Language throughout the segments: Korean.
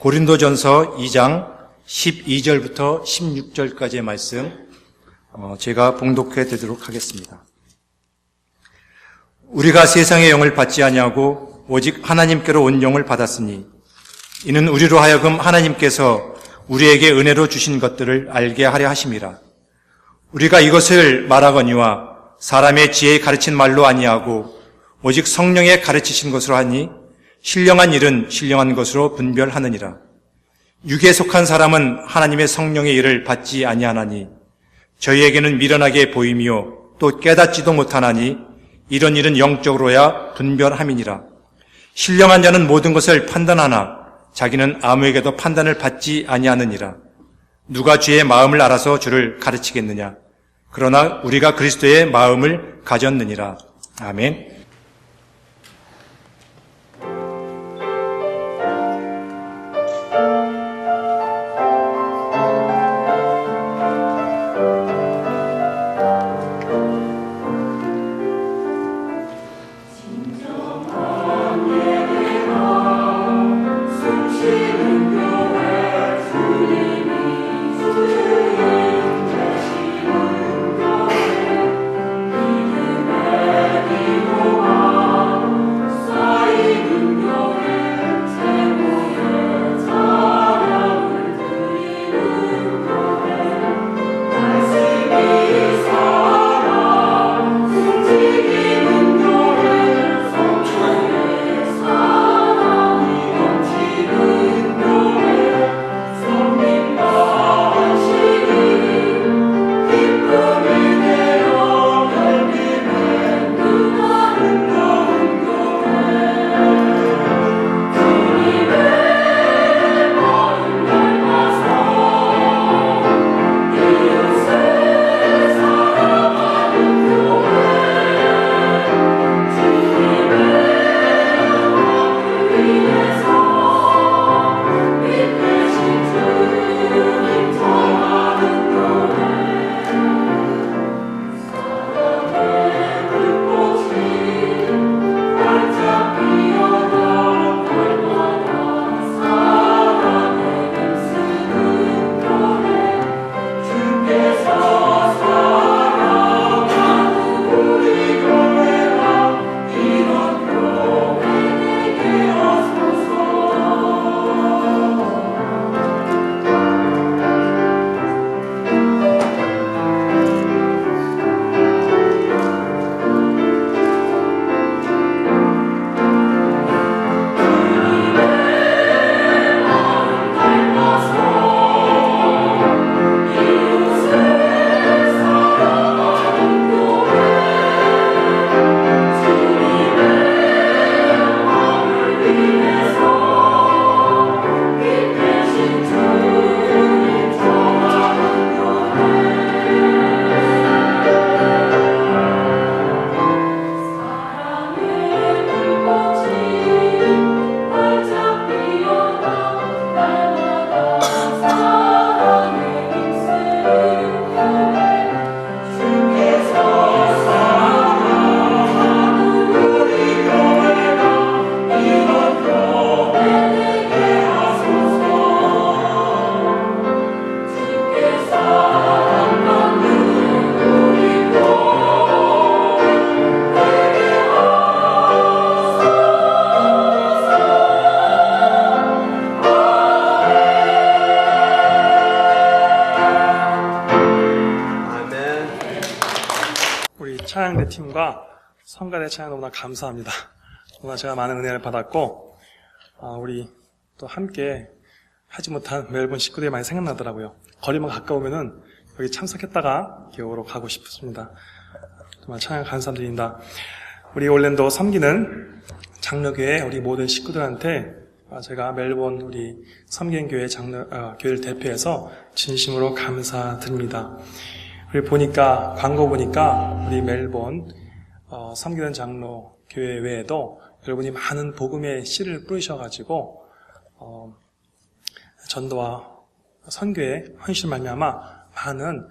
고린도전서 2장 12절부터 16절까지의 말씀 제가 봉독해 드리도록 하겠습니다. 우리가 세상의 영을 받지 아니하고 오직 하나님께로 온 영을 받았으니 이는 우리로 하여금 하나님께서 우리에게 은혜로 주신 것들을 알게 하려 하심이라. 우리가 이것을 말하거니와 사람의 지혜에 가르친 말로 아니하고 오직 성령에 가르치신 것으로 하니 신령한 일은 신령한 것으로 분별하느니라. 육에 속한 사람은 하나님의 성령의 일을 받지 아니하나니 저희에게는 미련하게 보이며 또 깨닫지도 못하나니 이런 일은 영적으로야 분별함이니라. 신령한 자는 모든 것을 판단하나 자기는 아무에게도 판단을 받지 아니하느니라. 누가 주의 마음을 알아서 주를 가르치겠느냐? 그러나 우리가 그리스도의 마음을 가졌느니라. 아멘. 찬양대 팀과 성가대 찬양 너무나 감사합니다. 너무나 제가 많은 은혜를 받았고 우리 또 함께 하지 못한 멜번 식구들이 많이 생각나더라고요. 거리만 가까우면은 여기 참석했다가 기억으로 가고 싶습니다. 정말 찬양 감사드립니다. 우리 올랜도 섬기는 장로교회 우리 모든 식구들한테 제가 멜번 우리 섬기는 교회 교회를 대표해서 진심으로 감사드립니다. 우리 보니까 광고 보니까 우리 멜본 섬기는 장로 교회 외에도 여러분이 많은 복음의 씨를 뿌리셔가지고 전도와 선교에 헌신 말미암아 많은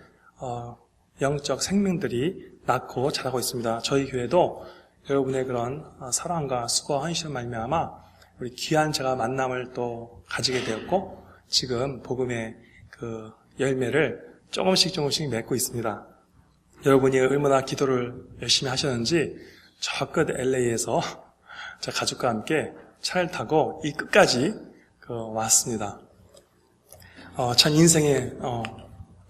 영적 생명들이 낳고 자라고 있습니다. 저희 교회도 여러분의 그런 사랑과 수고와 헌신을 말미암아 우리 귀한 제가 만남을 또 가지게 되었고, 지금 복음의 그 열매를 조금씩 맺고 있습니다. 여러분이 얼마나 기도를 열심히 하셨는지 저 끝 LA에서 저 가족과 함께 차를 타고 이 끝까지 왔습니다. 참 인생의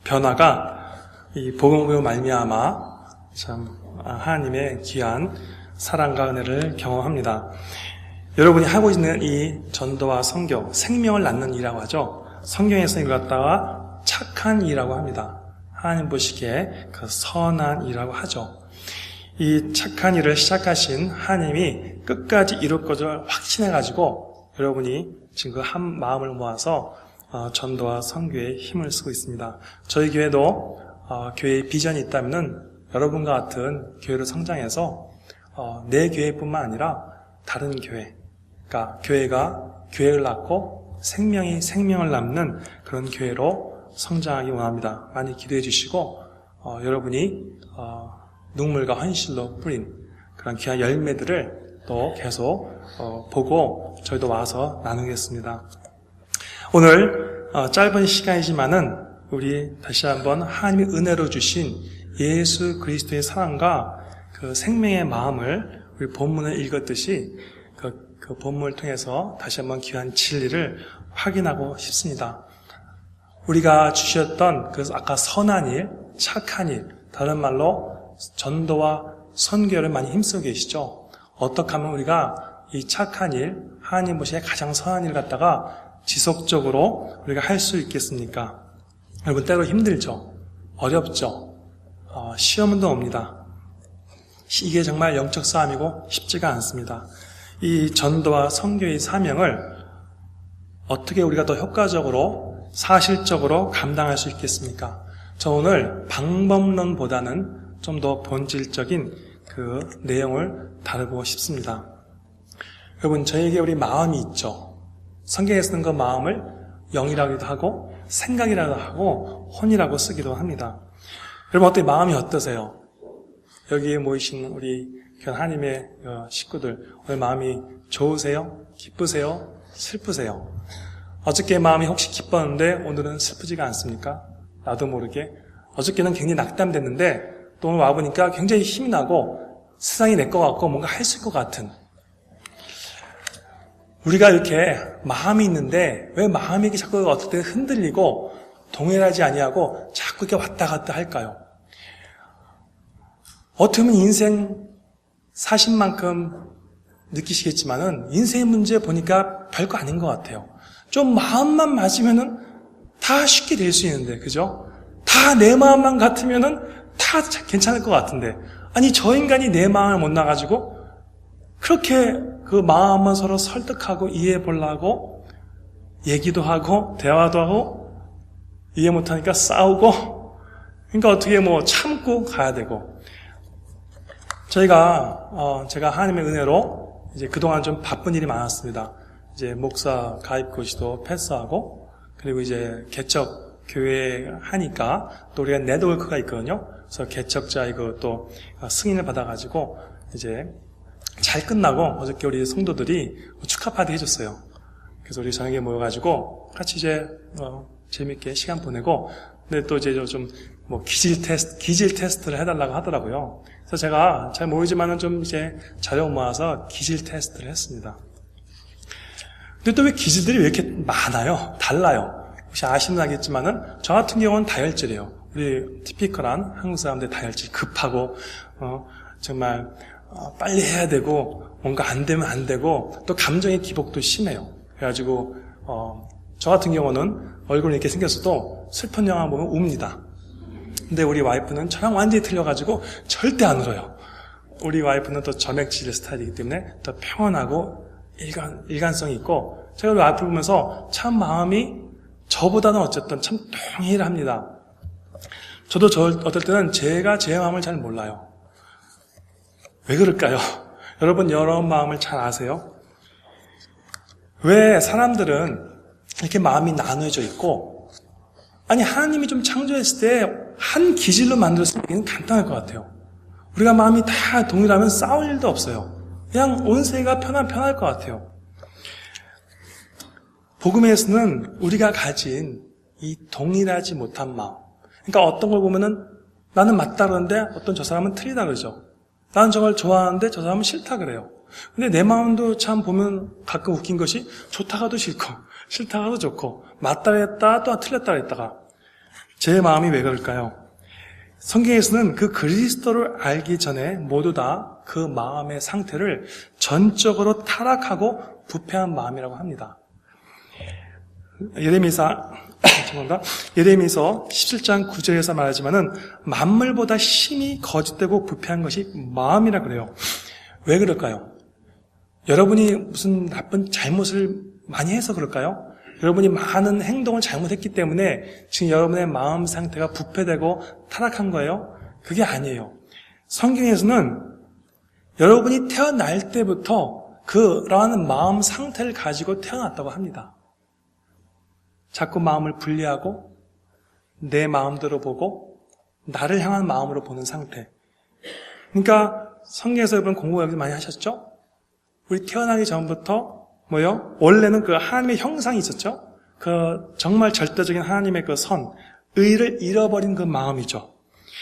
변화가 이 복음으로 말미암아 참 하나님의 귀한 사랑과 은혜를 경험합니다. 여러분이 하고 있는 이 전도와 선교, 생명을 낳는 일이라고 하죠. 성경에서 이걸 갖다가 착한 일이라고 합니다. 하나님 보시기에 그 선한 일이라고 하죠. 이 착한 일을 시작하신 하나님이 끝까지 이룰 것을 확신해가지고 여러분이 지금 그 한 마음을 모아서 전도와 선교에 힘을 쓰고 있습니다. 저희 교회도 교회의 비전이 있다면은 여러분과 같은 교회로 성장해서 내 교회뿐만 아니라 다른 교회, 그러니까 교회가 교회를 낳고 생명이 생명을 낳는 그런 교회로 성장하기 원합니다. 많이 기도해 주시고 여러분이 눈물과 헌신로 뿌린 그런 귀한 열매들을 또 계속 보고 저희도 와서 나누겠습니다. 오늘 짧은 시간이지만은 우리 다시 한번 하나님의 은혜로 주신 예수 그리스도의 사랑과 그 생명의 마음을 우리 본문을 읽었듯이 그 본문을 통해서 다시 한번 귀한 진리를 확인하고 싶습니다. 우리가 주셨던 그 아까 선한 일, 착한 일, 다른 말로 전도와 선교를 많이 힘쓰고 계시죠. 어떻게 하면 우리가 이 착한 일, 하나님 보시기에 가장 선한 일 갖다가 지속적으로 우리가 할 수 있겠습니까? 여러분 때로 힘들죠. 어렵죠. 시험은 또 옵니다. 이게 정말 영적 싸움이고 쉽지가 않습니다. 이 전도와 선교의 사명을 어떻게 우리가 더 효과적으로 사실적으로 감당할 수 있겠습니까? 저 오늘 방법론보다는 좀 더 본질적인 그 내용을 다루고 싶습니다. 여러분 저에게 우리 마음이 있죠. 성경에 쓰는 그 마음을 영이라고도 하고 생각이라고 하고 혼이라고 쓰기도 합니다. 여러분 어때 마음이 어떠세요? 여기에 모이신 우리 하나님의 식구들 오늘 마음이 좋으세요? 기쁘세요? 슬프세요? 어저께 마음이 혹시 기뻤는데 오늘은 슬프지가 않습니까? 나도 모르게 어저께는 굉장히 낙담됐는데 또 오늘 와보니까 굉장히 힘이 나고 세상이 내 것 같고 뭔가 할 수 있을 것 같은 우리가 이렇게 마음이 있는데 왜 마음이 자꾸 어떨 때 흔들리고 동일하지 아니하고 자꾸 이렇게 왔다 갔다 할까요? 어떻게 보면 인생 사신 만큼 느끼시겠지만은 인생의 문제 보니까 별거 아닌 것 같아요. 좀 마음만 맞으면은 다 쉽게 될 수 있는데, 그죠? 다 내 마음만 같으면은 다 괜찮을 것 같은데, 아니 저 인간이 내 마음을 못 나가지고 그렇게 그 마음을 서로 설득하고 이해해 보려고 얘기도 하고 대화도 하고 이해 못하니까 싸우고, 그러니까 어떻게 뭐 참고 가야 되고. 제가 하나님의 은혜로 이제 그동안 좀 바쁜 일이 많았습니다. 이제 목사 가입 고시도 패스하고, 그리고 이제 개척 교회 하니까 또 우리가 네트워크가 있거든요. 그래서 개척자 이거 또 승인을 받아가지고 이제 잘 끝나고 어저께 우리 성도들이 축하 파티 해줬어요. 그래서 우리 저녁에 모여가지고 같이 이제 재밌게 시간 보내고, 근데 또 이제 좀 뭐 기질 테스트를 해달라고 하더라고요. 그래서 제가 잘 모르지만은 좀 이제 자료 모아서 기질 테스트를 했습니다. 근데 또 왜 기질들이 왜 이렇게 많아요? 달라요. 혹시 아시는 알겠지만은 저 같은 경우는 다혈질이에요. 우리 티피컬한 한국 사람들 다혈질, 급하고 정말 빨리 해야 되고 뭔가 안 되면 안 되고 또 감정의 기복도 심해요. 그래가지고 저 같은 경우는 얼굴이 이렇게 생겼어도 슬픈 영화 보면 웁니다. 근데 우리 와이프는 저랑 완전히 틀려가지고 절대 안 울어요. 우리 와이프는 또 점액질 스타일이기 때문에 더 평온하고 일관성이 있고, 제가 우리 와이프를 보면서 참 마음이 저보다는 어쨌든 참 동일합니다. 저도 어떨 때는 제가 제 마음을 잘 몰라요. 왜 그럴까요? 여러분 여러분 마음을 잘 아세요? 왜 사람들은 이렇게 마음이 나눠져 있고, 아니 하나님이 좀 창조했을 때 한 기질로 만들었으면 간단할 것 같아요. 우리가 마음이 다 동일하면 싸울 일도 없어요. 그냥 온 세계가 편할 것 같아요. 복음에서는 우리가 가진 이 동일하지 못한 마음, 그러니까 어떤 걸 보면은 나는 맞다 그러는데 어떤 저 사람은 틀리다 그러죠. 나는 저걸 좋아하는데 저 사람은 싫다 그래요. 근데 내 마음도 참 보면 가끔 웃긴 것이 좋다가도 싫고 싫다가도 좋고 맞다 그랬다 또 틀렸다 그랬다가 제 마음이 왜 그럴까요? 성경에서는 그 그리스도를 알기 전에 모두 다 그 마음의 상태를 전적으로 타락하고 부패한 마음이라고 합니다. 예레미서 17장 9절에서 말하지만은 만물보다 심히 거짓되고 부패한 것이 마음이라 그래요. 왜 그럴까요? 여러분이 무슨 나쁜 잘못을 많이 해서 그럴까요? 여러분이 많은 행동을 잘못했기 때문에 지금 여러분의 마음 상태가 부패되고 타락한 거예요? 그게 아니에요. 성경에서는 여러분이 태어날 때부터 그러한 마음 상태를 가지고 태어났다고 합니다. 자꾸 마음을 분리하고 내 마음대로 보고 나를 향한 마음으로 보는 상태. 그러니까 성경에서 여러분 공부 여기 많이 하셨죠? 우리 태어나기 전부터 뭐요? 원래는 그 하나님의 형상이 있었죠? 그 정말 절대적인 하나님의 그 선, 의를 잃어버린 그 마음이죠.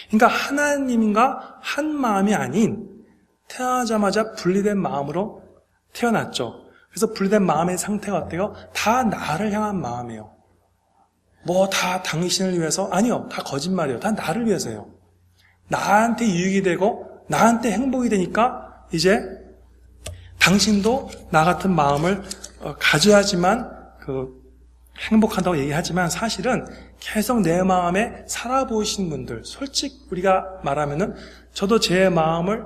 그러니까 하나님과 한 마음이 아닌 태어나자마자 분리된 마음으로 태어났죠. 그래서 분리된 마음의 상태가 어때요? 다 나를 향한 마음이에요. 뭐 다 당신을 위해서? 아니요. 다 거짓말이에요. 다 나를 위해서예요. 나한테 유익이 되고 나한테 행복이 되니까 이제 당신도 나 같은 마음을 가져야지만 행복하다고 얘기하지만 사실은 계속 내 마음에 살아보신 분들, 솔직히 우리가 말하면은 저도 제 마음을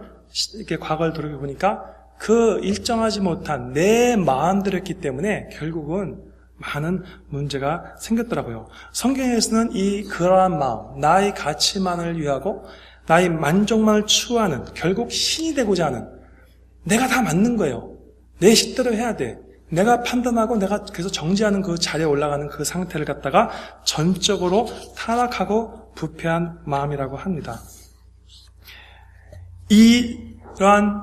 이렇게 과거를 돌이켜보니까 그 일정하지 못한 내 마음대로였기 때문에 결국은 많은 문제가 생겼더라고요. 성경에서는 그러한 마음, 나의 가치만을 위하고 나의 만족만을 추구하는, 결국 신이 되고자 하는, 내가 다 맞는 거예요. 내 식대로 해야 돼. 내가 판단하고 내가 그래서 정지하는 그 자리에 올라가는 그 상태를 갖다가 전적으로 타락하고 부패한 마음이라고 합니다. 이러한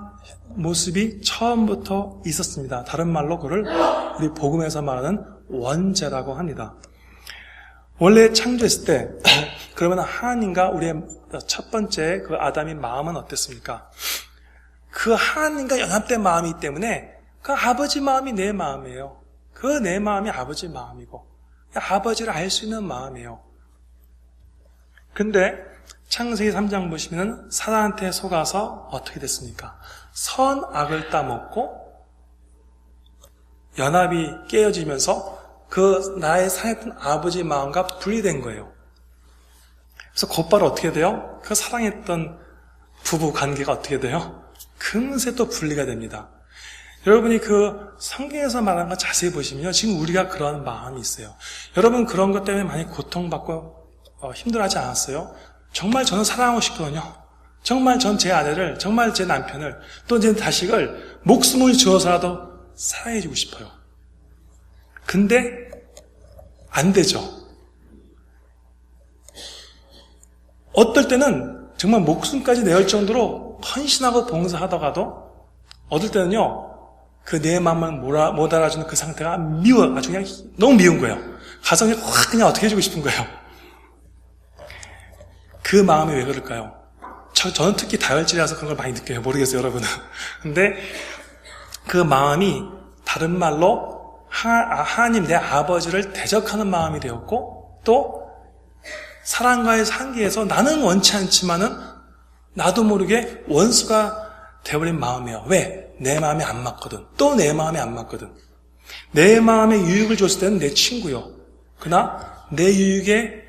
모습이 처음부터 있었습니다. 다른 말로 그를 우리 복음에서 말하는 원죄라고 합니다. 원래 창조했을 때 그러면 하나님과 우리의 첫 번째 그 아담의 마음은 어땠습니까? 그 하나님과 연합된 마음이기 때문에 그 아버지 마음이 내 마음이에요. 그 내 마음이 아버지 마음이고 아버지를 알 수 있는 마음이에요. 근데 창세기 3장 보시면 사단한테 속아서 어떻게 됐습니까? 선악을 따먹고 연합이 깨어지면서 그 나의 사랑했던 아버지 마음과 분리된 거예요. 그래서 곧바로 어떻게 돼요? 그 사랑했던 부부 관계가 어떻게 돼요? 금세 또 분리가 됩니다. 여러분이 그 성경에서 말하는 거 자세히 보시면요, 지금 우리가 그런 마음이 있어요. 여러분 그런 것 때문에 많이 고통받고 힘들어하지 않았어요? 정말 저는 사랑하고 싶거든요. 정말 전 제 아내를, 정말 제 남편을, 또 제 자식을 목숨을 주어서라도 사랑해주고 싶어요. 근데 안 되죠. 어떨 때는 정말 목숨까지 내올 정도로 헌신하고 봉사하다가도 어떨 때는요, 그 내 마음을 못 알아주는 그 상태가 미워. 아주 그냥 너무 미운 거예요. 가서 그냥 어떻게 해주고 싶은 거예요. 그 마음이 왜 그럴까요? 저는 특히 다혈질이라서 그런 걸 많이 느껴요. 모르겠어요, 여러분은. 근데 그 마음이 다른 말로 하나님 내 아버지를 대적하는 마음이 되었고, 또 사랑과의 상기에서 나는 원치 않지만은 나도 모르게 원수가 되어버린 마음이에요. 왜? 내 마음이 안 맞거든. 또 내 마음이 안 맞거든. 내 마음에 유익을 줬을 때는 내 친구요. 그러나 내 유익에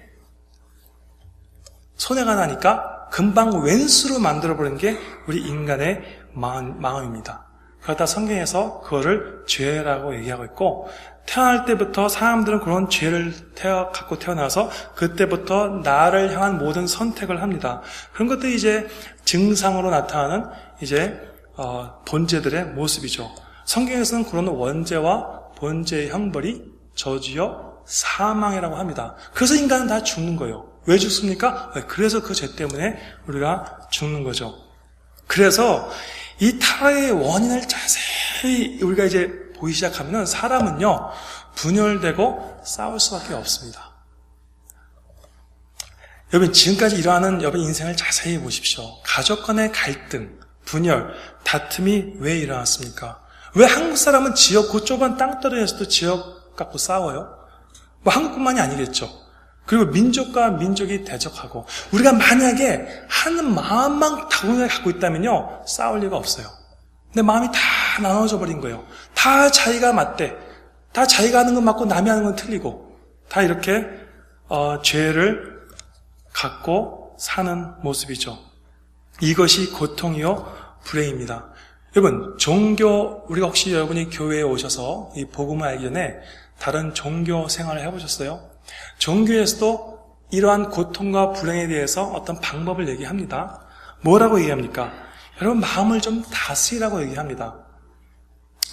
손해가 나니까 금방 왼수로 만들어버리는 게 우리 인간의 마음입니다. 그러다 성경에서 그거를 죄라고 얘기하고 있고, 태어날 때부터 사람들은 그런 죄를 갖고 태어나서 그때부터 나를 향한 모든 선택을 합니다. 그런 것들이 이제 증상으로 나타나는 이제 본죄들의 모습이죠. 성경에서는 그런 원죄와 본죄의 형벌이 저주여 사망이라고 합니다. 그래서 인간은 다 죽는 거예요. 왜 죽습니까? 그래서 그 죄 때문에 우리가 죽는 거죠. 그래서 이 타락의 원인을 자세히 우리가 이제 보이기 시작하면 사람은요, 분열되고 싸울 수밖에 없습니다. 여러분, 지금까지 일어나는 여러분 인생을 자세히 보십시오. 가족 간의 갈등, 분열, 다툼이 왜 일어났습니까? 왜 한국 사람은 지역, 그 좁은 땅덩어리에서도 지역 갖고 싸워요? 뭐 한국뿐만이 아니겠죠. 그리고 민족과 민족이 대적하고, 우리가 만약에 하는 마음만 다분하게 갖고 있다면요, 싸울 리가 없어요. 근데 마음이 다 나눠져 버린 거예요. 다 자기가 맞대. 다 자기가 하는 건 맞고 남이 하는 건 틀리고, 다 이렇게 죄를 갖고 사는 모습이죠. 이것이 고통이요 불행입니다. 여러분, 종교, 우리가 혹시 여러분이 교회에 오셔서 이 복음을 알기 전에 다른 종교 생활을 해보셨어요? 종교에서도 이러한 고통과 불행에 대해서 어떤 방법을 얘기합니다. 뭐라고 얘기합니까? 여러분, 마음을 좀 다스리라고 얘기합니다.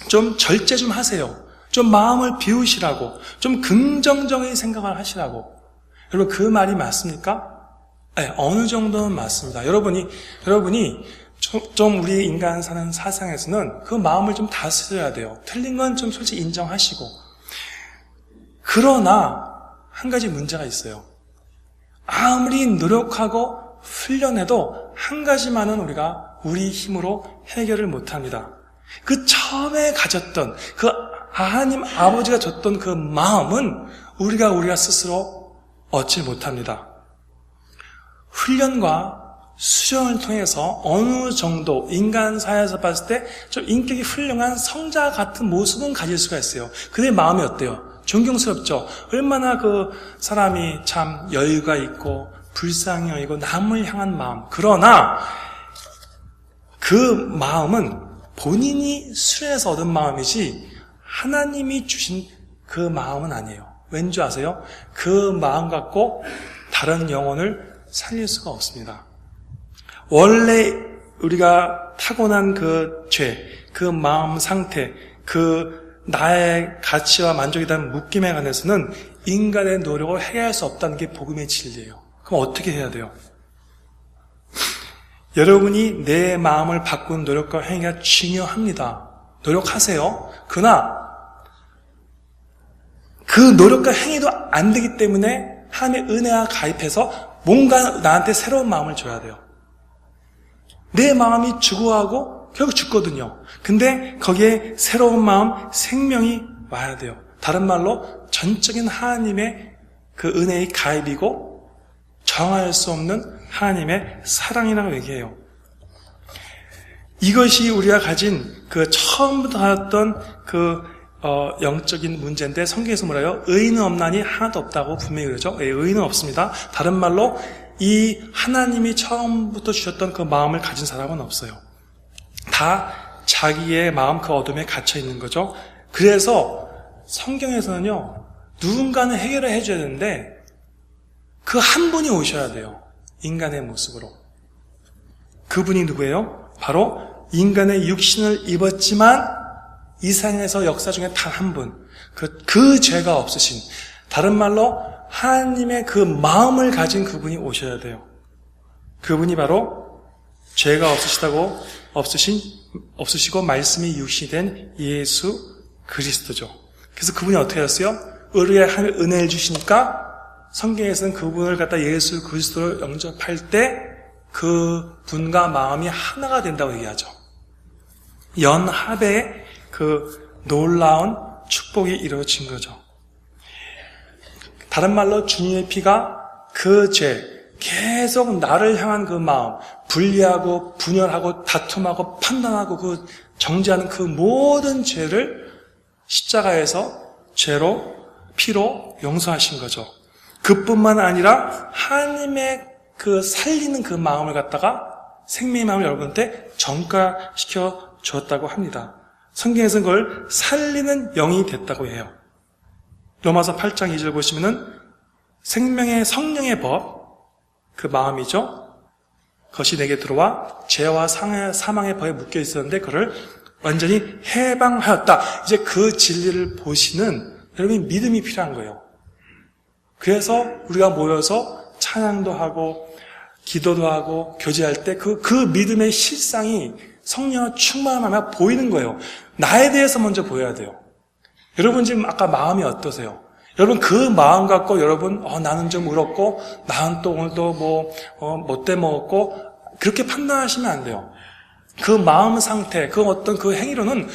좀 절제 좀 하세요. 좀 마음을 비우시라고, 좀 긍정적인 생각을 하시라고. 여러분, 그 말이 맞습니까? 네, 어느 정도는 맞습니다. 여러분이 좀 우리 인간 사는 사상에서는 그 마음을 좀 다스려야 돼요. 틀린 건 좀 솔직히 인정하시고. 그러나 한 가지 문제가 있어요. 아무리 노력하고 훈련해도 한 가지만은 우리가 우리 힘으로 해결을 못합니다. 그 처음에 가졌던 그 하나님 아버지가 줬던 그 마음은 우리가 스스로 얻지 못합니다. 훈련과 수련을 통해서 어느 정도 인간 사회에서 봤을 때 좀 인격이 훌륭한 성자 같은 모습은 가질 수가 있어요. 그의 마음이 어때요? 존경스럽죠? 얼마나 그 사람이 참 여유가 있고 불쌍히 여기고 남을 향한 마음. 그러나 그 마음은 본인이 수련해서 얻은 마음이지 하나님이 주신 그 마음은 아니에요. 왠지 아세요? 그 마음 갖고 다른 영혼을 살릴 수가 없습니다. 원래 우리가 타고난 그 죄, 그 마음 상태, 그 나의 가치와 만족에 대한 묶임에 관해서는 인간의 노력을 해결할 수 없다는 게 복음의 진리예요. 그럼 어떻게 해야 돼요? 여러분이 내 마음을 바꾸는 노력과 행위가 중요합니다. 노력하세요. 그러나 그 노력과 행위도 안 되기 때문에 하나님의 은혜와 가입해서 뭔가 나한테 새로운 마음을 줘야 돼요. 내 마음이 죽어가고 결국 죽거든요. 근데 거기에 새로운 마음, 생명이 와야 돼요. 다른 말로 전적인 하나님의 그 은혜의 가입이고 정할 수 없는 하나님의 사랑이라고 얘기해요. 이것이 우리가 가진 그 처음부터 가졌던 그 영적인 문제인데 성경에서 뭐라요? 의인은 없나니 하나도 없다고 분명히 그러죠. 의인은 없습니다. 다른 말로 이 하나님이 처음부터 주셨던 그 마음을 가진 사람은 없어요. 다 자기의 마음 그 어둠에 갇혀 있는 거죠. 그래서 성경에서는요, 누군가는 해결을 해줘야 되는데 그 한 분이 오셔야 돼요. 인간의 모습으로. 그분이 누구예요? 바로 인간의 육신을 입었지만 이 세상에서 역사 중에 단 한 분, 그 죄가 없으신, 다른 말로 하나님의 그 마음을 가진 그분이 오셔야 돼요. 그분이 바로 죄가 없으시고 말씀이 육신이 된 예수 그리스도죠. 그래서 그분이 어떻게 하셨어요? 의뢰의 은혜를 주시니까 성경에서는 그분을 갖다 예수 그리스도로 영접할 때 그 분과 마음이 하나가 된다고 얘기하죠. 연합의 그 놀라운 축복이 이루어진 거죠. 다른 말로 주님의 피가 그 죄, 계속 나를 향한 그 마음, 분리하고 분열하고 다툼하고 판단하고 그 정죄하는 그 모든 죄를 십자가에서 죄로, 피로 용서하신 거죠. 그뿐만 아니라 하나님의 그 살리는 그 마음을 갖다가 생명의 마음을 여러분한테 전가시켜 주었다고 합니다. 성경에서는 그걸 살리는 영이 됐다고 해요. 로마서 8장 2절 보시면은 생명의 성령의 법, 그 마음이죠. 그것이 내게 들어와 죄와 사망의 법에 묶여 있었는데 그를 완전히 해방하였다. 이제 그 진리를 보시는 여러분이 믿음이 필요한 거예요. 그래서 우리가 모여서 찬양도 하고 기도도 하고 교제할 때 그 믿음의 실상이 성령을 충만하면 보이는 거예요. 나에 대해서 먼저 보여야 돼요. 여러분 지금 아까 마음이 어떠세요? 여러분 그 마음 갖고 여러분 나는 좀 울었고 나는 또 오늘도 못돼 먹었고 그렇게 판단하시면 안 돼요. 그 마음 상태, 그 어떤 그 행위로는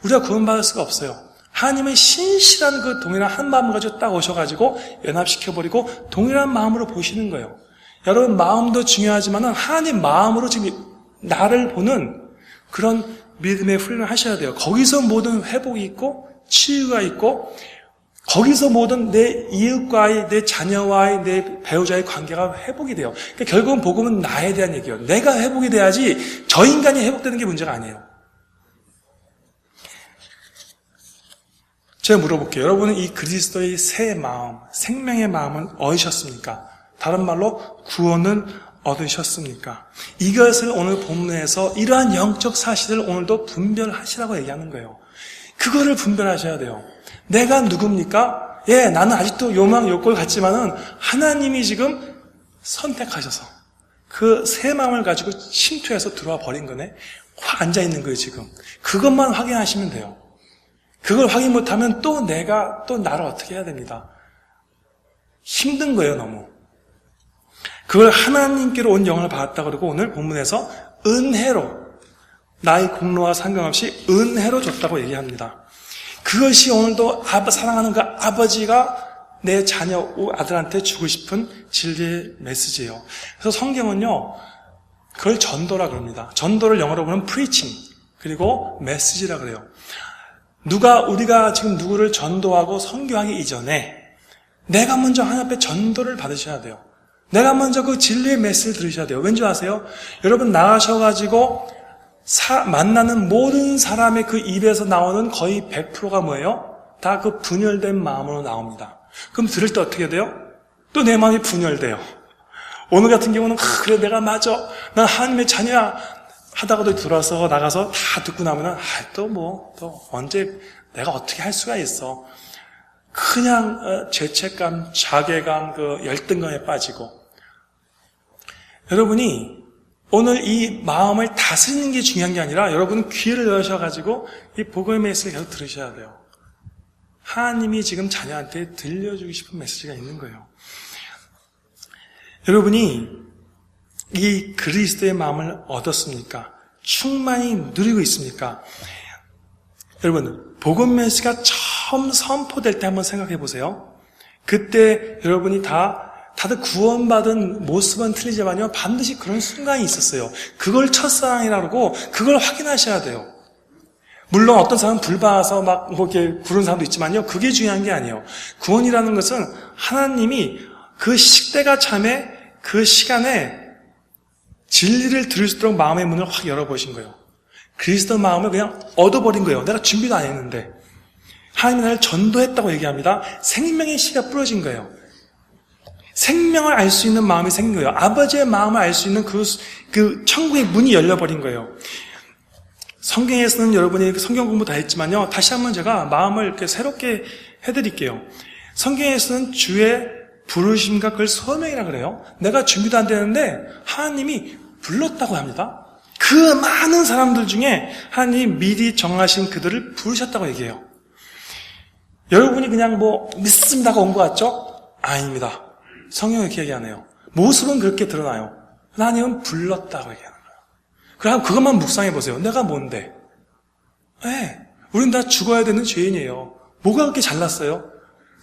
우리가 구원받을 수가 없어요. 하나님의 신실한 그 동일한 한 마음을 가지고 딱 오셔가지고 연합시켜버리고 동일한 마음으로 보시는 거예요. 여러분 마음도 중요하지만은 하나님 마음으로 지금 나를 보는 그런 믿음의 훈련을 하셔야 돼요. 거기서 모든 회복이 있고 치유가 있고 거기서 모든 내 이웃과의, 내 자녀와의, 내 배우자의 관계가 회복이 돼요. 그러니까 결국은 복음은 나에 대한 얘기예요. 내가 회복이 돼야지 저 인간이 회복되는 게 문제가 아니에요. 제가 물어볼게요. 여러분은 이 그리스도의 새 마음, 생명의 마음은 얻으셨습니까? 다른 말로 구원은 얻으셨습니까? 이것을 오늘 본문에서 이러한 영적 사실을 오늘도 분별하시라고 얘기하는 거예요. 그거를 분별하셔야 돼요. 내가 누굽니까? 예, 나는 아직도 요망 욕구를 갖지만은 하나님이 지금 선택하셔서 그 새 마음을 가지고 침투해서 들어와 버린 거네. 확 앉아 있는 거예요, 지금. 그것만 확인하시면 돼요. 그걸 확인 못하면 또 내가 또 나를 어떻게 해야 됩니다. 힘든 거예요, 너무. 그걸 하나님께로 온 영을 받았다 그러고 오늘 본문에서 은혜로 나의 공로와 상관없이 은혜로 줬다고 얘기합니다. 그것이 오늘도 사랑하는 그 아버지가 내 자녀 아들한테 주고 싶은 진리의 메시지예요. 그래서 성경은요, 그걸 전도라 그럽니다. 전도를 영어로 보면 preaching, 그리고 메시지라 그래요. 우리가 지금 누구를 전도하고 선교하기 이전에 내가 먼저 하나님 앞에 전도를 받으셔야 돼요. 내가 먼저 그 진리의 메시지를 들으셔야 돼요. 왠지 아세요? 여러분 나가셔가지고 만나는 모든 사람의 그 입에서 나오는 거의 100%가 뭐예요? 다 그 분열된 마음으로 나옵니다. 그럼 들을 때 어떻게 돼요? 또 내 마음이 분열돼요. 오늘 같은 경우는 그래 내가 맞아. 난 하나님의 자녀야. 하다가도 들어서 나가서 다 듣고 나면은 또 언제 내가 어떻게 할 수가 있어. 그냥 죄책감, 자괴감, 그 열등감에 빠지고. 여러분이 오늘 이 마음을 다스리는 게 중요한 게 아니라 여러분 귀를 여셔가지고 이 복음의 메시지를 계속 들으셔야 돼요. 하나님이 지금 자녀한테 들려주고 싶은 메시지가 있는 거예요. 여러분이 이 그리스도의 마음을 얻었습니까? 충만히 누리고 있습니까? 여러분, 복음 메시지가 처음 선포될 때 한번 생각해 보세요. 그때 여러분이 다들 구원받은 모습은 틀리지만요, 반드시 그런 순간이 있었어요. 그걸 첫사랑이라고 그러고, 그걸 확인하셔야 돼요. 물론 어떤 사람은 불받아서 이렇게 구른 사람도 있지만요, 그게 중요한 게 아니에요. 구원이라는 것은 하나님이 그 시대가 참에 그 시간에 진리를 들을 수 있도록 마음의 문을 확 열어보신 거예요. 그리스도 마음을 그냥 얻어버린 거예요. 내가 준비도 안 했는데. 하나님이 나를 전도했다고 얘기합니다. 생명의 씨가 뿌려진 거예요. 생명을 알 수 있는 마음이 생긴 거예요. 아버지의 마음을 알 수 있는 그 천국의 문이 열려버린 거예요. 성경에서는 여러분이 성경 공부 다 했지만요, 다시 한번 제가 마음을 이렇게 새롭게 해드릴게요. 성경에서는 주의 부르심과 그걸 소명이라 그래요. 내가 준비도 안 되는데 하나님이 불렀다고 합니다. 그 많은 사람들 중에 하나님이 미리 정하신 그들을 부르셨다고 얘기해요. 여러분이 그냥 믿습니다가 온 것 같죠? 아닙니다. 성경은 이렇게 얘기하네요. 모습은 그렇게 드러나요. 하나님은 불렀다고 얘기하는 거예요. 그럼 그것만 묵상해 보세요. 내가 뭔데? 네, 우린 다 죽어야 되는 죄인이에요. 뭐가 그렇게 잘났어요?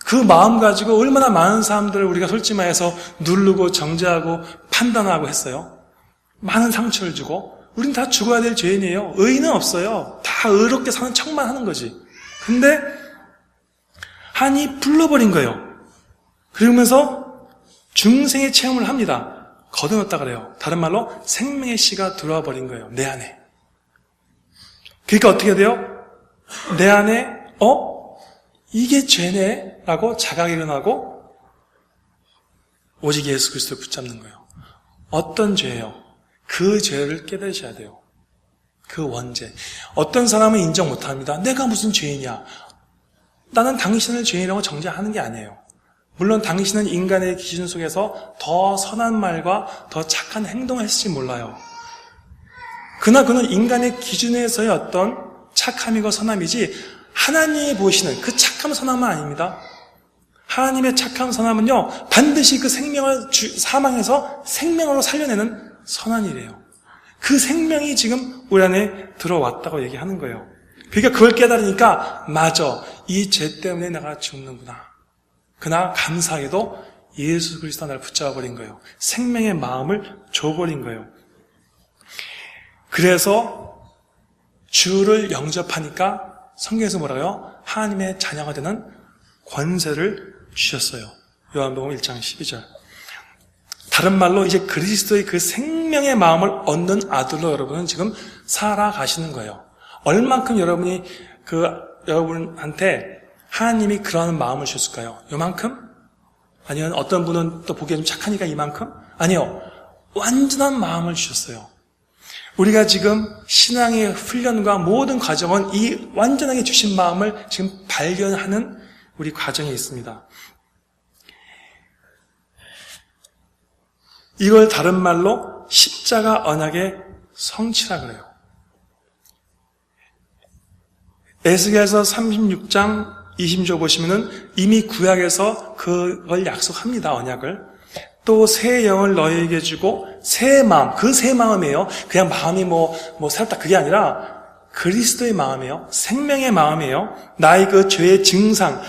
그 마음 가지고 얼마나 많은 사람들을 우리가 솔직히 말해서 누르고 정죄하고 판단하고 했어요. 많은 상처를 주고. 우린 다 죽어야 될 죄인이에요. 의인은 없어요. 다 의롭게 사는 척만 하는 거지. 근데 하나님이 불러버린 거예요. 그러면서 중생의 체험을 합니다. 거둬놓았다 그래요. 다른 말로 생명의 씨가 들어와 버린 거예요. 내 안에. 그러니까 어떻게 돼요? 내 안에 이게 죄네 라고 자각이 일어나고 오직 예수 그리스도를 붙잡는 거예요. 어떤 죄예요? 그 죄를 깨달으셔야 돼요. 그 원죄. 어떤 사람은 인정 못합니다. 내가 무슨 죄인이야. 나는 당신을 죄인이라고 정죄하는 게 아니에요. 물론 당신은 인간의 기준 속에서 더 선한 말과 더 착한 행동을 했을지 몰라요. 그러나 그는 인간의 기준에서의 어떤 착함이고 선함이지 하나님이 보시는 그 착함 선함은 아닙니다. 하나님의 착함 선함은요, 반드시 그 생명을 사망해서 생명으로 살려내는 선한 일이에요. 그 생명이 지금 우리 안에 들어왔다고 얘기하는 거예요. 그러니까 그걸 깨달으니까 맞아, 이 죄 때문에 내가 죽는구나. 그러나 감사하게도 예수 그리스도가 나를 붙잡아버린 거예요. 생명의 마음을 줘버린 거예요. 그래서 주를 영접하니까 성경에서 뭐라고요? 하나님의 자녀가 되는 권세를 주셨어요. 요한복음 1장 12절. 다른 말로 이제 그리스도의 그 생명의 마음을 얻는 아들로 여러분은 지금 살아가시는 거예요. 얼만큼 여러분한테 하나님이 그러한 마음을 주셨을까요? 요만큼? 아니면 어떤 분은 또 보기에 좀 착하니까 이만큼? 아니요. 완전한 마음을 주셨어요. 우리가 지금 신앙의 훈련과 모든 과정은 이 완전하게 주신 마음을 지금 발견하는 우리 과정에 있습니다. 이걸 다른 말로 십자가 언약의 성취라 그래요. 에스겔서 36장 20절 보시면은 이미 구약에서 그걸 약속합니다, 언약을. 또 새 영을 너희에게 주고 새 마음, 그 새 마음이에요. 그냥 마음이 새롭다 그게 아니라 그리스도의 마음이에요. 생명의 마음이에요. 나의 그 죄의 증상,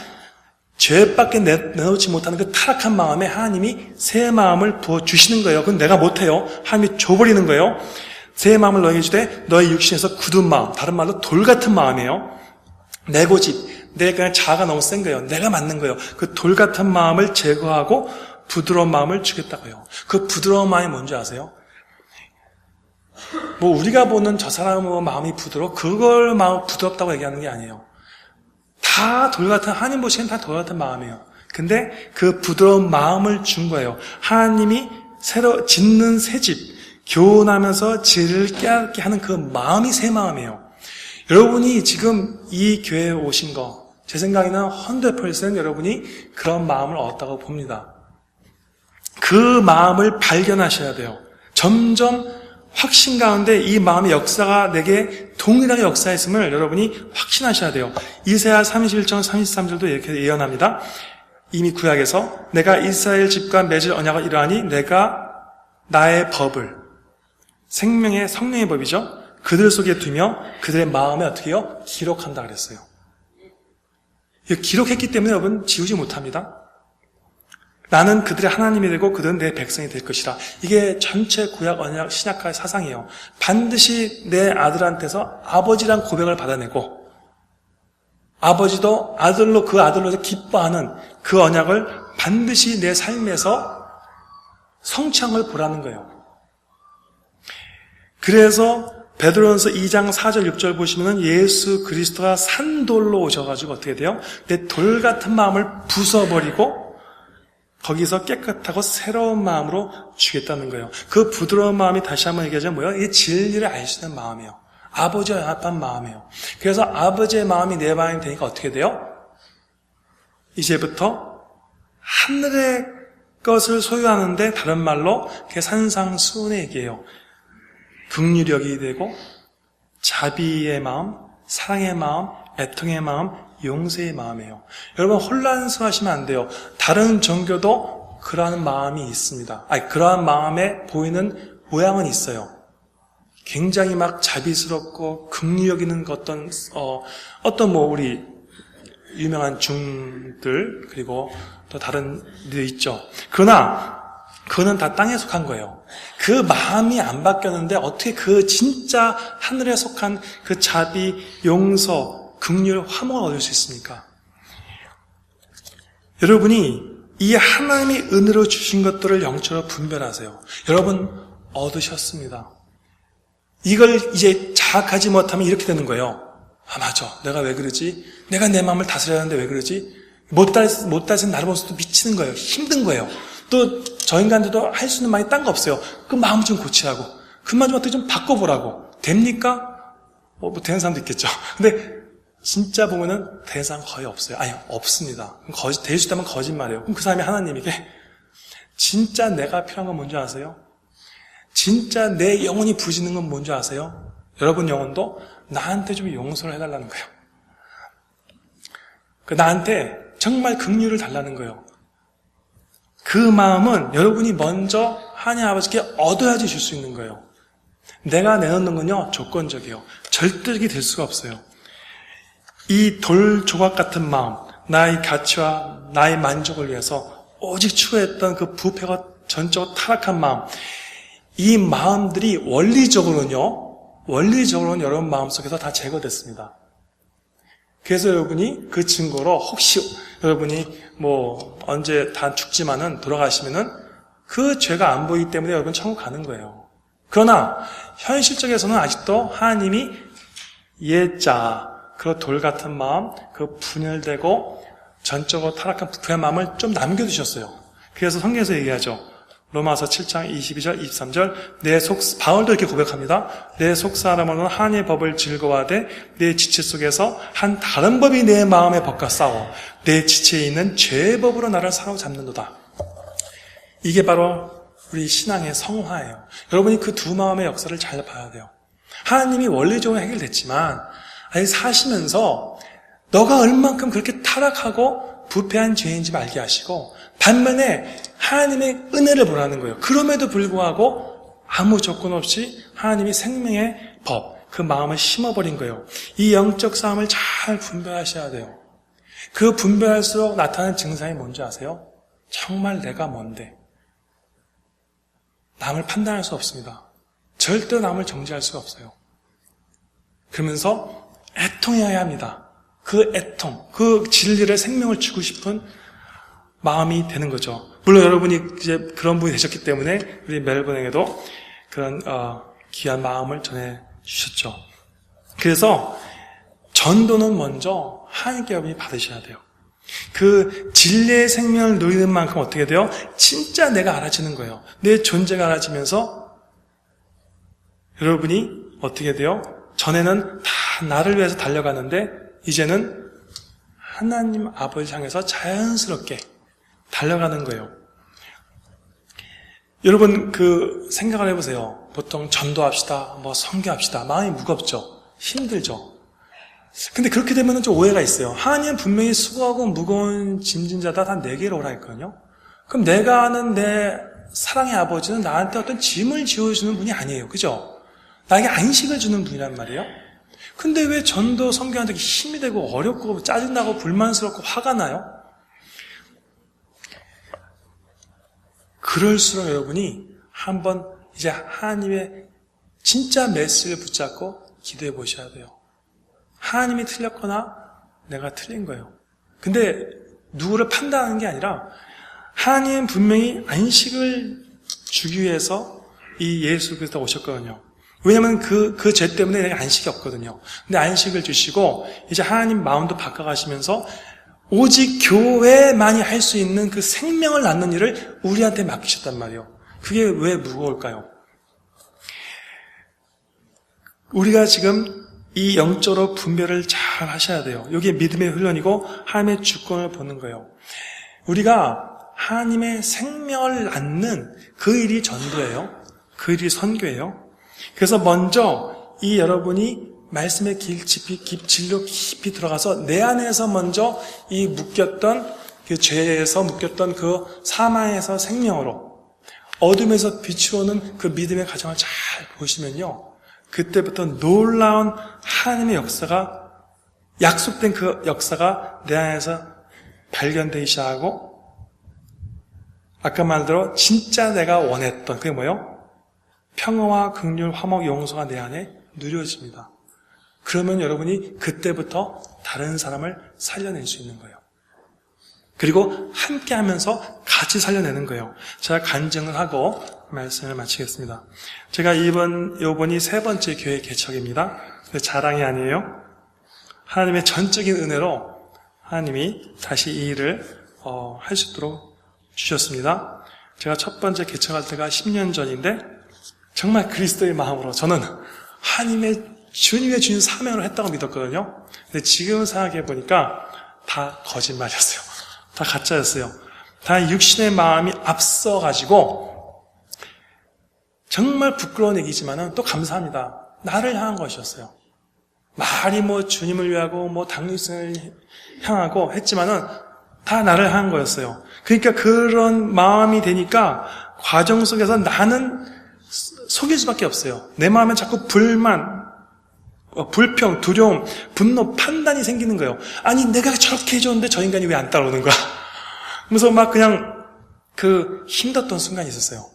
죄밖에 내놓지 못하는 그 타락한 마음에 하나님이 새 마음을 부어주시는 거예요. 그건 내가 못해요. 하나님이 줘버리는 거예요. 새 마음을 너희에게 주되 너희 육신에서 굳은 마음, 다른 말로 돌 같은 마음이에요. 내 고집, 내 그냥 자아가 너무 센 거예요. 내가 맞는 거예요. 그 돌 같은 마음을 제거하고 부드러운 마음을 주겠다고요. 그 부드러운 마음이 뭔지 아세요? 우리가 보는 저 사람의 마음이 그걸 마음 부드럽다고 얘기하는 게 아니에요. 다 돌같은, 하나님 보시기엔 다 돌같은 마음이에요. 근데 그 부드러운 마음을 준 거예요. 하나님이 새로 짓는 새 집, 교훈하면서 지를 깨닫게 하는 그 마음이 새 마음이에요. 여러분이 지금 이 교회에 오신 거, 제 생각에는 100% 여러분이 그런 마음을 얻었다고 봅니다. 그 마음을 발견하셔야 돼요. 점점 확신 가운데 이 마음의 역사가 내게 동일하게 역사했음을 여러분이 확신하셔야 돼요. 이사야 31장 33절도 이렇게 예언합니다. 이미 구약에서 내가 이스라엘 집과 맺을 언약을 이러하니 내가 나의 법을, 생명의 성령의 법이죠, 그들 속에 두며 그들의 마음에 어떻게 해요? 기록한다 그랬어요. 기록했기 때문에 여러분 지우지 못합니다. 나는 그들의 하나님이 되고 그들은 내 백성이 될 것이라. 이게 전체 구약 언약 신약과의 사상이에요. 반드시 내 아들한테서 아버지란 고백을 받아내고 아버지도 아들로 그 아들로서 기뻐하는 그 언약을 반드시 내 삶에서 성취한 걸 보라는 거예요. 그래서 베드로전서 2장 4절 6절 보시면은 예수 그리스도가 산돌로 오셔가지고 어떻게 돼요? 내 돌 같은 마음을 부숴버리고 거기서 깨끗하고 새로운 마음으로 주겠다는 거예요. 그 부드러운 마음이 다시 한번 얘기하자면 뭐예요? 이게 진리를 알 수 있는 마음이에요. 아버지와 연합한 마음이에요. 그래서 아버지의 마음이 내 마음이 되니까 어떻게 돼요? 이제부터 하늘의 것을 소유하는데 다른 말로 그게 산상수훈의 얘기예요. 긍휼력이 되고 자비의 마음, 사랑의 마음, 애통의 마음, 용서의 마음이에요. 여러분 혼란스러워하시면 안 돼요. 다른 종교도 그러한 마음이 있습니다. 그러한 마음에 보이는 모양은 있어요. 굉장히 막 자비스럽고 긍휼력 있는 어떤 우리 유명한 중들 그리고 또 다른 일도 있죠. 그러나 그거는 다 땅에 속한 거예요. 그 마음이 안 바뀌었는데 어떻게 그 진짜 하늘에 속한 그 자비, 용서, 긍휼, 화목을 얻을 수 있습니까? 여러분이 이 하나님이 은혜로 주신 것들을 영적으로 분별하세요. 여러분 얻으셨습니다. 이걸 이제 자각하지 못하면 이렇게 되는 거예요. 맞아. 내가 왜 그러지? 내가 내 마음을 다스려야 하는데 왜 그러지? 못 다스린 나를 보면서 또 미치는 거예요. 힘든 거예요. 또 저 인간들도 할 수 있는 말이 딴 거 없어요. 그 마음을 좀 고치라고. 그 마음 좀 어떻게 좀 바꿔보라고. 됩니까? 되는 사람도 있겠죠. 근데 진짜 보면은 되는 사람 거의 없어요. 없습니다. 될 수 있다면 거짓말이에요. 그럼 그 사람이 하나님에게 진짜 내가 필요한 건 뭔지 아세요? 진짜 내 영혼이 부르짖는 건 뭔지 아세요? 여러분 영혼도 나한테 좀 용서를 해달라는 거예요. 나한테 정말 긍휼을 달라는 거예요. 그 마음은 여러분이 먼저 하나님 아버지께 얻어야지 줄 수 있는 거예요. 내가 내놓는 건요, 조건적이에요. 절대적이 될 수가 없어요. 이 돌 조각 같은 마음, 나의 가치와 나의 만족을 위해서 오직 추구했던 그 부패가 전적으로 타락한 마음, 이 마음들이 원리적으로는 여러분 마음속에서 다 제거됐습니다. 그래서 여러분이 그 증거로 혹시 여러분이 언제 다 죽지만은 돌아가시면은 그 죄가 안 보이기 때문에 여러분 천국 가는 거예요. 그러나 현실적에서는 아직도 하나님이 예자, 그 돌 같은 마음, 그 분열되고 전적으로 타락한 부패한 마음을 좀 남겨두셨어요. 그래서 성경에서 얘기하죠. 로마서 7장 22절, 23절, 바울도 이렇게 고백합니다. 내 속사람으로는 하나님의 법을 즐거워하되 내 지체 속에서 한 다른 법이 내 마음의 법과 싸워 내 지체에 있는 죄의 법으로 나를 사로잡는도다. 이게 바로 우리 신앙의 성화예요. 여러분이 그 두 마음의 역사를 잘 봐야 돼요. 하나님이 원리적으로 해결됐지만 사시면서 너가 얼만큼 그렇게 타락하고 부패한 죄인지 알게 하시고 반면에 하나님의 은혜를 보라는 거예요. 그럼에도 불구하고 아무 조건 없이 하나님이 생명의 법, 그 마음을 심어버린 거예요. 이 영적 싸움을 잘 분별하셔야 돼요. 그 분별할수록 나타나는 증상이 뭔지 아세요? 정말 내가 뭔데? 남을 판단할 수 없습니다. 절대 남을 정죄할 수가 없어요. 그러면서 애통해야 합니다. 그 애통, 그 진리를 생명을 주고 싶은 마음이 되는 거죠. 물론 여러분이 이제 그런 분이 되셨기 때문에 우리 멜번에게도 그런 귀한 마음을 전해 주셨죠. 그래서 전도는 먼저 하나님께 여러분이 받으셔야 돼요. 그 진리의 생명을 누리는 만큼 어떻게 돼요? 진짜 내가 알아지는 거예요. 내 존재가 알아지면서 여러분이 어떻게 돼요? 전에는 다 나를 위해서 달려가는데 이제는 하나님 아버지 향해서 자연스럽게 달려가는 거예요. 여러분 그 생각을 해보세요. 보통 전도합시다, 선교합시다. 마음이 무겁죠. 힘들죠. 근데 그렇게 되면 좀 오해가 있어요. 하나님은 분명히 수고하고 무거운 짐진 자다 다 내게로 오라 했거든요. 그럼 내가 아는 내 사랑의 아버지는 나한테 어떤 짐을 지어주는 분이 아니에요. 그죠? 나에게 안식을 주는 분이란 말이에요. 근데 왜 전도 선교하는 데 힘이 되고 어렵고 짜증나고 불만스럽고 화가 나요? 그럴수록 여러분이 한번 이제 하나님의 진짜 메시지를 붙잡고 기도해 보셔야 돼요. 하나님이 틀렸거나 내가 틀린 거예요. 근데 누구를 판단하는 게 아니라 하나님은 분명히 안식을 주기 위해서 이 예수 그리스도가 오셨거든요. 왜냐하면 그 죄 때문에 내가 안식이 없거든요. 근데 안식을 주시고 이제 하나님 마음도 바꿔가시면서 오직 교회만이 할 수 있는 그 생명을 낳는 일을 우리한테 맡기셨단 말이에요. 그게 왜 무거울까요? 우리가 지금 이 영적으로 분별을 잘 하셔야 돼요. 여기에 믿음의 훈련이고 하나님의 주권을 보는 거예요. 우리가 하나님의 생명을 낳는 그 일이 전도예요. 그 일이 선교예요. 그래서 먼저 이 여러분이 말씀의 진로 깊이 들어가서 내 안에서 먼저 이 묶였던 그 죄에서 묶였던 그 사망에서 생명으로 어둠에서 빛으로 오는 그 믿음의 과정을 잘 보시면요. 그때부터 놀라운 하나님의 역사가 약속된 그 역사가 내 안에서 발견되기 시작하고 아까 말대로 진짜 내가 원했던 그게 뭐예요? 평화와 긍휼, 화목, 용서가 내 안에 누려집니다. 그러면 여러분이 그때부터 다른 사람을 살려낼 수 있는 거예요. 그리고 함께 하면서 같이 살려내는 거예요. 제가 간증을 하고 말씀을 마치겠습니다. 제가 요번이 세 번째 교회 개척입니다. 자랑이 아니에요. 하나님의 전적인 은혜로 하나님이 다시 이 일을 할 수 있도록 주셨습니다. 제가 첫 번째 개척할 때가 10년 전인데 정말 그리스도의 마음으로 저는 하나님의 주님의 주신 사명을 했다고 믿었거든요. 근데 지금 생각해 보니까 다 거짓말이었어요. 다 가짜였어요. 다 육신의 마음이 앞서가지고 정말 부끄러운 얘기지만은 또 감사합니다. 나를 향한 것이었어요. 말이 뭐 주님을 위하고 뭐 당일성을 향하고 했지만은 다 나를 향한 거였어요. 그러니까 그런 마음이 되니까 과정 속에서 나는 속일 수밖에 없어요. 내 마음에 자꾸 불만, 불평, 두려움, 분노, 판단이 생기는 거예요. 아니 내가 저렇게 해줬는데 저 인간이 왜 안 따라오는 거야? 그래서 막 그냥 힘들었던 순간이 있었어요.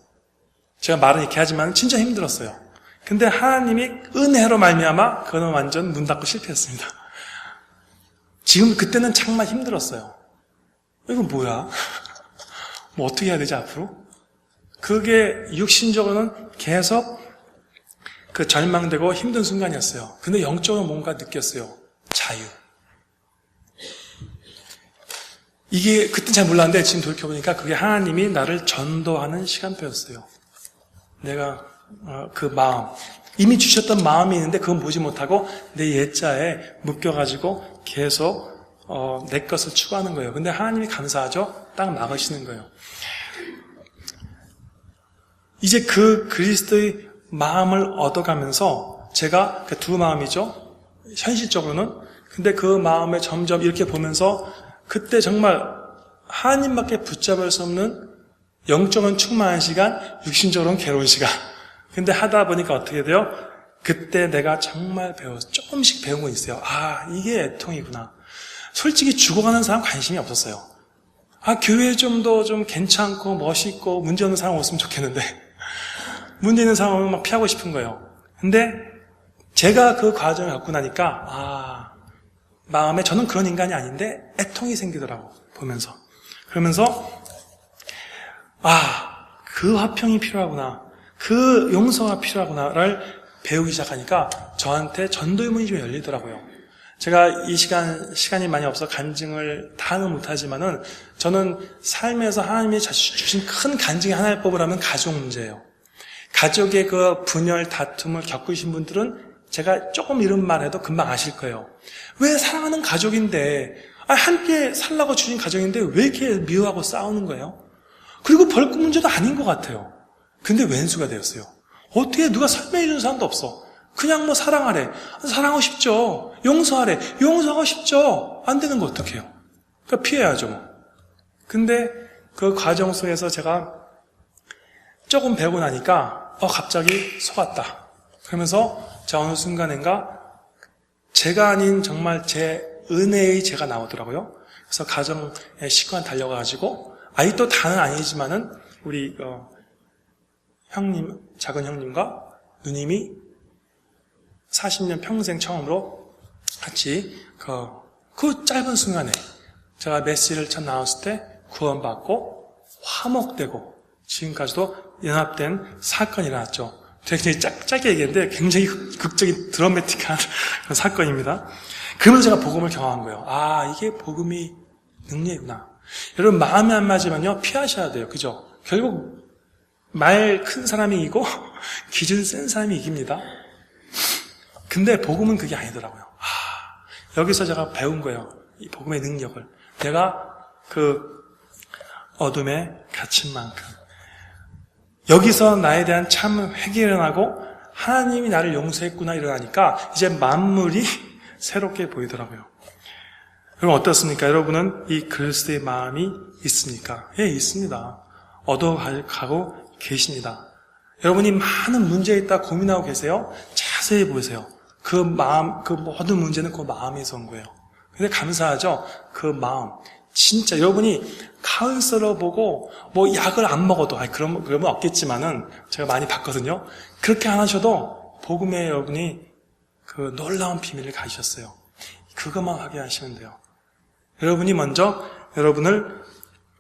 제가 말은 이렇게 하지만 진짜 힘들었어요. 근데 하나님이 은혜로 말미암아 그거는 완전 문 닫고 실패했습니다. 지금 그때는 정말 힘들었어요. 이건 뭐야? 뭐 어떻게 해야 되지 앞으로? 그게 육신적으로는 계속 절망되고 힘든 순간이었어요. 근데 영적으로 뭔가 느꼈어요. 자유. 이게 그때 잘 몰랐는데 지금 돌이켜보니까 그게 하나님이 나를 전도하는 시간표였어요. 내가 그 마음, 이미 주셨던 마음이 있는데 그건 보지 못하고 내 옛자에 묶여가지고 계속 내 것을 추구하는 거예요. 근데 하나님이 감사하죠? 딱 막으시는 거예요. 이제 그 그리스도의 마음을 얻어가면서 제가 그 두 마음이죠. 현실적으로는. 근데 그 마음에 점점 이렇게 보면서 그때 정말 하나님밖에 붙잡을 수 없는 영적은 충만한 시간, 육신적으로는 괴로운 시간. 근데 하다 보니까 어떻게 돼요? 그때 내가 정말 조금씩 배운 거 있어요. 아, 이게 애통이구나. 솔직히 죽어가는 사람 관심이 없었어요. 아, 교회 좀 더 좀 괜찮고 멋있고 문제 없는 사람 없으면 좋겠는데 문제 있는 사람은 막 피하고 싶은 거예요. 근데 제가 그 과정을 겪고 나니까 마음에 저는 그런 인간이 아닌데 애통이 생기더라고 보면서. 그러면서 그 화평이 필요하구나. 그 용서가 필요하구나를 배우기 시작하니까 저한테 전도의 문이 좀 열리더라고요. 제가 이 시간이 많이 없어 간증을 다는 못하지만은 저는 삶에서 하나님이 주신 큰 간증의 하나를 뽑으라면 가족 문제예요. 가족의 그 분열, 다툼을 겪으신 분들은 제가 조금 이런 말 해도 금방 아실 거예요. 왜 사랑하는 가족인데, 함께 살라고 주신 가족인데 왜 이렇게 미워하고 싸우는 거예요? 그리고 벌금 문제도 아닌 것 같아요. 근데 왼수가 되었어요. 어떻게 누가 설명해 주는 사람도 없어. 그냥 뭐 사랑하래. 사랑하고 싶죠. 용서하래. 용서하고 싶죠. 안 되는 거 어떡해요? 그러니까 피해야죠. 뭐. 근데 그 과정 속에서 제가 조금 배우고 나니까 갑자기 속았다. 그러면서 제가 어느 순간인가 제가 아닌 정말 제 은혜의 제가 나오더라고요. 그래서 가정에 시간 달려가지고 아직도 다는 아니지만은 우리 형님, 작은 형님과 누님이 40년 평생 처음으로 같이 그 짧은 순간에 제가 메시지를 첫 나왔을 때 구원받고 화목되고 지금까지도 연합된 사건이 일어났죠. 되게 짧게 얘기했는데 굉장히 극적인 드라마틱한 그런 사건입니다. 그러면서 제가 복음을 경험한 거예요. 이게 복음이 능력이구나. 여러분 마음이 안 맞으면요 피하셔야 돼요. 그죠? 결국 말 큰 사람이 이기고 기준 센 사람이 이깁니다. 근데 복음은 그게 아니더라고요. 여기서 제가 배운 거예요. 이 복음의 능력을. 내가 그 어둠에 갇힌 만큼 여기서 나에 대한 참 회개가 일어나고 하나님이 나를 용서했구나 일어나니까 이제 만물이 새롭게 보이더라고요. 여러분 어떻습니까? 여러분은 이 그리스도의 마음이 있습니까? 예, 있습니다. 얻어가고 계십니다. 여러분이 많은 문제에 있다 고민하고 계세요? 자세히 보세요. 그 마음, 그 모든 문제는 그 마음에서 온 거예요. 근데 감사하죠? 그 마음. 진짜 여러분이 가을 썰어보고 뭐 약을 안 먹어도 그러면 없겠지만은 제가 많이 봤거든요. 그렇게 안 하셔도 복음에 여러분이 그 놀라운 비밀을 가지셨어요. 그것만 하게 하시면 돼요. 여러분이 먼저 여러분을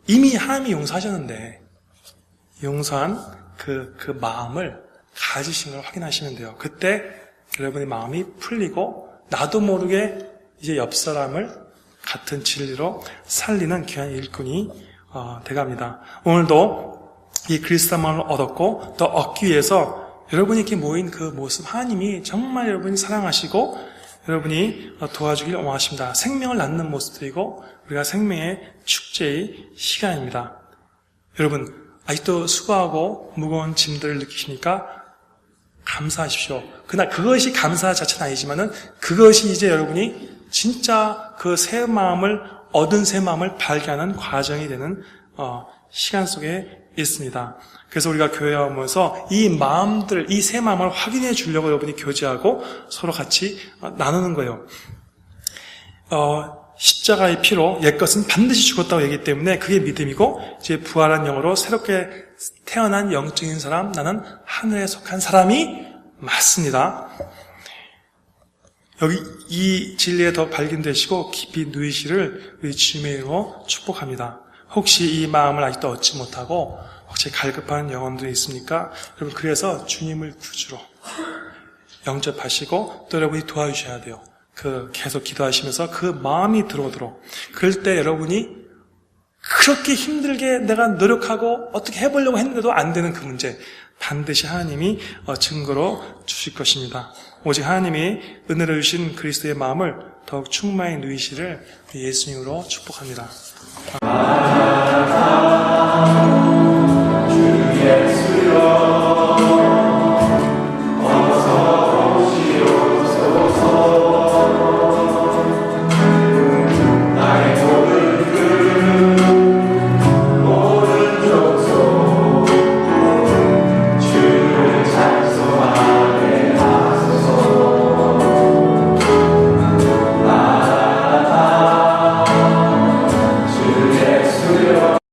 이미 하나님이 용서하셨는데 용서한 그 마음을 가지신 걸 확인하시면 돼요. 그때 여러분의 마음이 풀리고 나도 모르게 이제 옆 사람을 같은 진리로 살리는 귀한 일꾼이 돼갑니다. 오늘도 이 그리스도 마음을 얻었고 또 얻기 위해서 여러분이 이렇게 모인 그 모습 하나님이 정말 여러분이 사랑하시고 여러분이 도와주길 원하십니다. 생명을 낳는 모습들이고 우리가 생명의 축제의 시간입니다. 여러분 아직도 수고하고 무거운 짐들을 느끼시니까 감사하십시오. 그러나 그것이 감사 자체는 아니지만은 그것이 이제 여러분이 진짜 그 새 마음을 얻은 새 마음을 발견하는 과정이 되는 시간 속에 있습니다. 그래서 우리가 교회에 오면서 이 마음들, 이 새 마음을 확인해 주려고 여러분이 교제하고 서로 같이 나누는 거예요. 십자가의 피로 옛것은 반드시 죽었다고 얘기했기 때문에 그게 믿음이고, 이제 부활한 영으로 새롭게 태어난 영적인 사람, 나는 하늘에 속한 사람이 맞습니다. 여기 이 진리에 더 발견되시고 깊이 누이시를 우리 주님의 이름으로 축복합니다. 혹시 이 마음을 아직도 얻지 못하고 혹시 갈급한 영혼들이 있습니까? 여러분, 그래서 주님을 구주로 영접하시고 또 여러분이 도와주셔야 돼요. 계속 기도하시면서 그 마음이 들어오도록. 그럴 때 여러분이 그렇게 힘들게 내가 노력하고 어떻게 해보려고 했는데도 안 되는 그 문제, 반드시 하나님이 증거로 주실 것입니다. 오직 하나님이 은혜를 주신 그리스도의 마음을 더욱 충만히 누이시를 예수님으로 축복합니다.